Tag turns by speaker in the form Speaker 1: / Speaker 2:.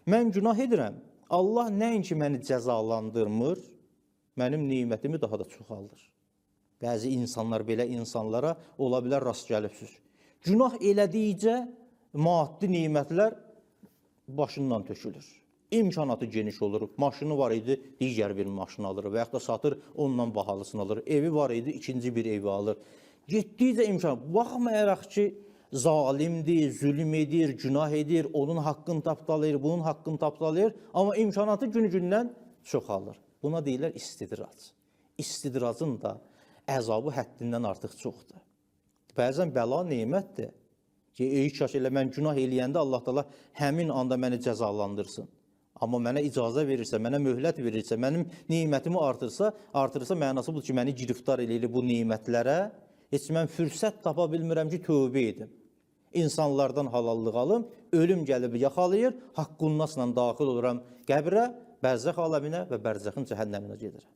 Speaker 1: Mən günah edirəm. Allah nəinki məni cəzalandırmır, mənim nimətimi daha da çoxaldır. Bəzi insanlar belə insanlara ola bilər rast gəlibsiz. Günah elədikcə maddi nimətlər başından tökülür. İmkanatı geniş olur. Maşını var idi, digər bir maşını alır və yaxud da satır, ondan bahalısını alır. Evi var idi, ikinci bir evi alır. Getdikcə imkan. Baxmayaraq ki, zalimdir, zülm edir, günah edir, onun haqqını tapdalayır, bunun haqqını tapdalayır, amma imkanatı günü-gündən çoxalır. Buna deyirlər istidrac. İstidracın da əzabı həddindən artıq çoxdur. Bəzən bəla nemətdir ki, kaş elə mən günah eləyəndə Allah Taala həmin anda məni cəzalandırsın. Amma mənə icazə verirsə, mənə möhlət verirsə, mənim nimətimi artırırsa mənası budur ki, məni giriftar eləyir bu nimətlərə. Heç mən fürsət tapa bilmirəm ki, tövbə edim. İnsanlardan halallıq alım, ölüm gəlib yaxalayır, haqqınnasla daxil oluram qəbrə, bərzəx aləminə və bərzəxin cəhənnəminə gedirəm.